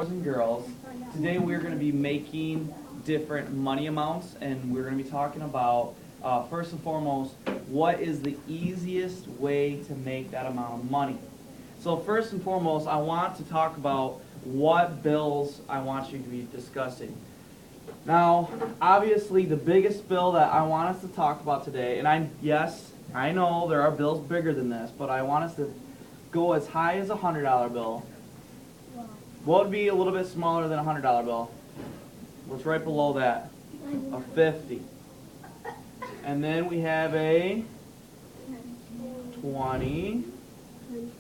Boys and girls, today we're going to be making different money amounts, and we're going to be talking about, first and foremost, what is the easiest way to make that amount of money. So first and foremost, I want to talk about what bills I want you to be discussing. Now, obviously, the biggest bill that I want us to talk about today, and yes, I know there are bills bigger than this, but I want us to go as high as a $100 bill. What would be a little bit smaller than a $100 bill? What's right below that? A 50. And then we have a 20,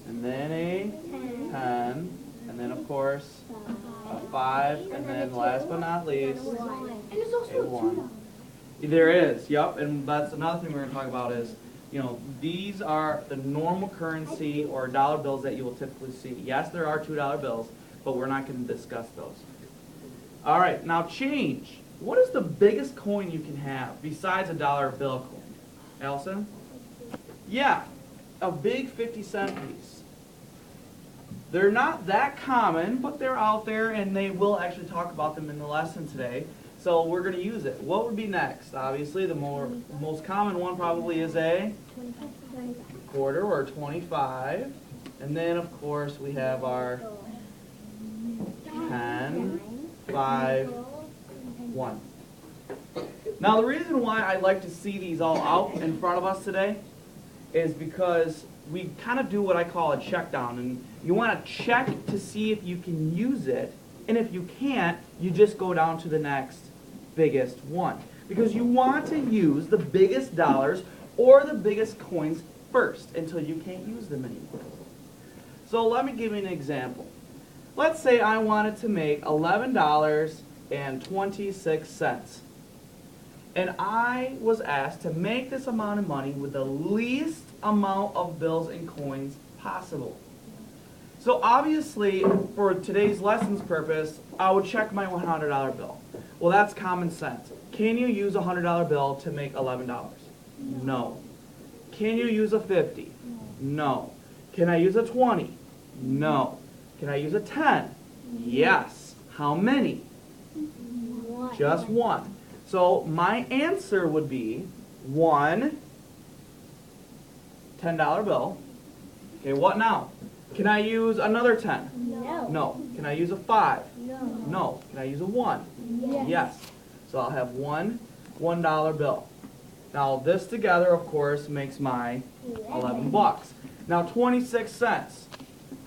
and then a 10, and then of course a 5, and then last but not least, a 1. There is, yep, and that's another thing we're going to talk about is, these are the normal currency or dollar bills that you will typically see. Yes, there are $2 bills, but we're not going to discuss those. All right, now change. What is the biggest coin you can have besides a dollar bill coin? Allison? Yeah, a big 50-cent piece. They're not that common, but they're out there, and they will actually talk about them in the lesson today. So we're going to use it. What would be next? Obviously, the most common one probably is a quarter or 25. And then, of course, we have our 10, 5, 1. Now, the reason why I like to see these all out in front of us today is because we kind of do what I call a check down. And you want to check to see if you can use it. And if you can't, you just go down to the next biggest one. Because you want to use the biggest dollars or the biggest coins first until you can't use them anymore. So let me give you an example. Let's say I wanted to make $11.26. And I was asked to make this amount of money with the least amount of bills and coins possible. So obviously, for today's lesson's purpose, I would check my $100 bill. Well, that's common sense. Can you use a $100 bill to make $11? No. Can you use a 50? No. Can I use a 20? No. Can I use a 10? Yes. How many? Just one. So my answer would be one $10 bill. Okay, what now? Can I use another 10? No. No. Can I use a 5? No. No. Can I use a 1? Yes. Yes. So I'll have one $1 bill. Now this together, of course, makes my 11 bucks. Now 26 cents.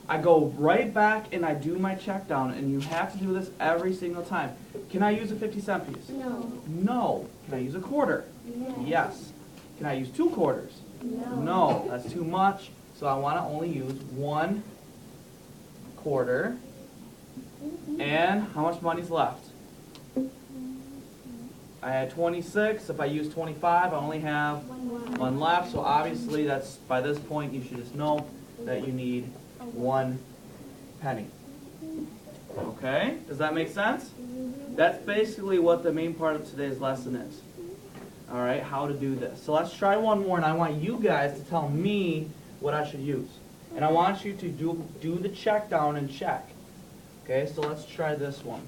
I go right back and I do my check down, and you have to do this every single time. Can I use a 50-cent piece? No. No. Can I use a quarter? Yes. Yes. Can I use 2 quarters? No. No. That's too much. So I want to only use 1 quarter. And how much money's left? I had 26. If I use 25, I only have 1 left. So obviously, that's by this point, you should just know that you need 1 penny. Okay? Does that make sense? That's basically what the main part of today's lesson is. All right, how to do this. So let's try one more, and I want you guys to tell me what I should use. And I want you to do the check down and check. Okay, so let's try this one.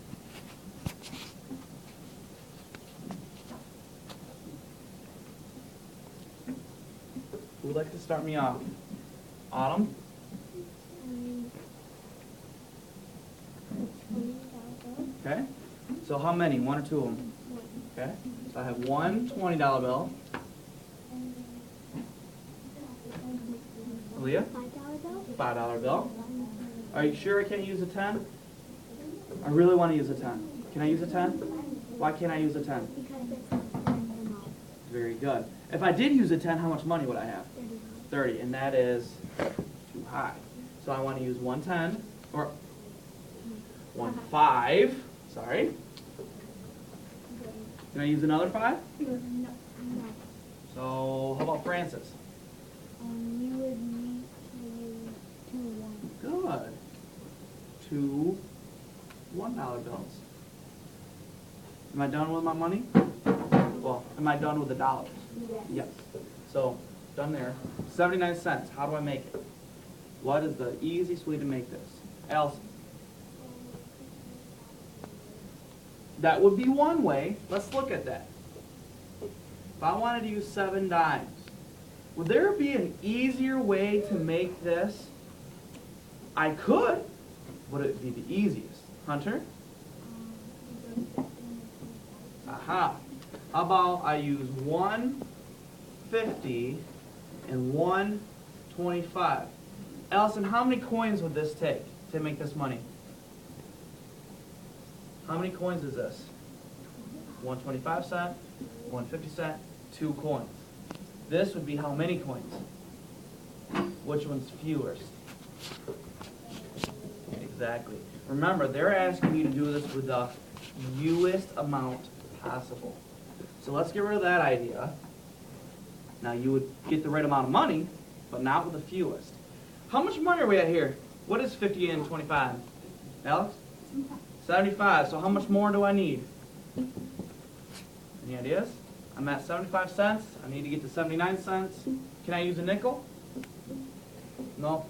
Who would like to start me off? Autumn? Okay. So how many? 1 or 2 of them? Okay. So I have one $20 bill. Aaliyah? $5 bill. Are you sure I can't use a 10? I really want to use a 10. Can I use a 10? Why can't I use a 10? Very good. If I did use a 10, how much money would I have? 30, and that is too high. So I want to use 110, or 15, sorry. Can I use another 5? No. So how about Francis? You would need to use 2 1. Good. 2 $1 bills. Am I done with my money? Well, am I done with the dollars? Yes. So, done there. 79 cents. How do I make it? What is the easiest way to make this? Allison? that would be one way. Let's look at that. If I wanted to use 7 dimes, would there be an easier way to make this? I could. Would it be the easiest? Hunter? Aha. How about I use 150 and 125? Allison, how many coins would this take to make this money? How many coins is this? 125 cent, 150 cent, 2 coins. This would be how many coins? Which one's fewest? Exactly. Remember, they're asking you to do this with the fewest amount possible. So let's get rid of that idea. Now you would get the right amount of money, but not with the fewest. How much money are we at here? What is 50 and 25? Alex? 75. So how much more do I need? Any ideas? I'm at 75 cents. I need to get to 79 cents. Can I use a nickel? No.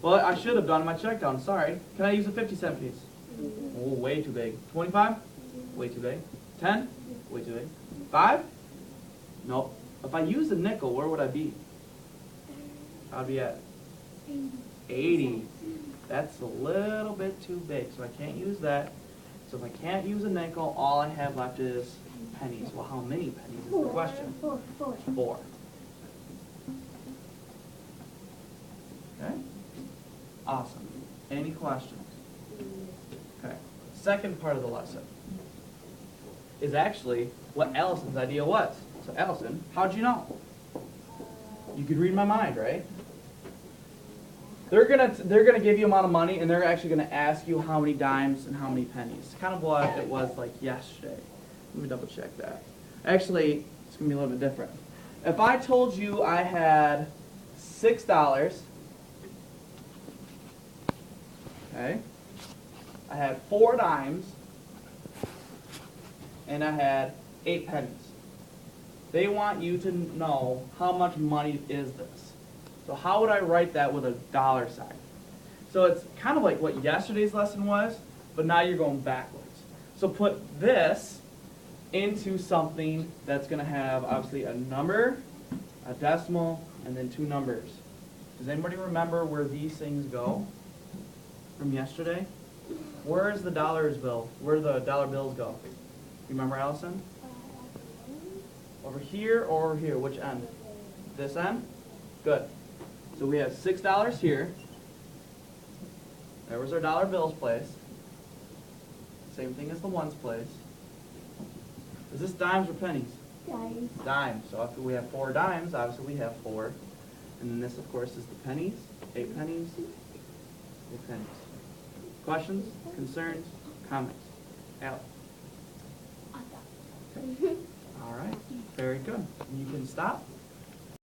Well, I should have done my check down. Sorry. Can I use a 50-cent piece? Oh, way too big. 25? Way too big. 10? Way too big. 5? Nope. If I use a nickel, where would I be? I'd be at 80. That's a little bit too big, so I can't use that. So if I can't use a nickel, all I have left is pennies. Well, how many pennies is the question? 4. Okay? Awesome. Any questions? Okay. Second part of the lesson is actually what Allison's idea was. So Allison, how'd you know? You could read my mind, right? They're gonna give you amount of money, and they're actually gonna ask you how many dimes and how many pennies. Kind of what it was like yesterday. Let me double check that. Actually, it's gonna be a little bit different. If I told you I had $6, okay, I had 4 dimes, and I had 8 pennies. They want you to know how much money is this. So how would I write that with a dollar sign? So it's kind of like what yesterday's lesson was, but now you're going backwards. So put this into something that's going to have obviously a number, a decimal, and then 2 numbers. Does anybody remember where these things go from yesterday? Where is the dollars bill? Where do the dollar bills go? You remember, Allison? Over here or over here? Which end? This end? Good. So we have $6 here. There was our dollar bills place. Same thing as the ones place. Is this dimes or pennies? Dimes. Dimes. So if we have 4 dimes, obviously we have 4. And then this, of course, is the pennies. 8 pennies. 8 pennies. Questions? Concerns? Comments? Alex? Okay. All right. Very good. You can stop.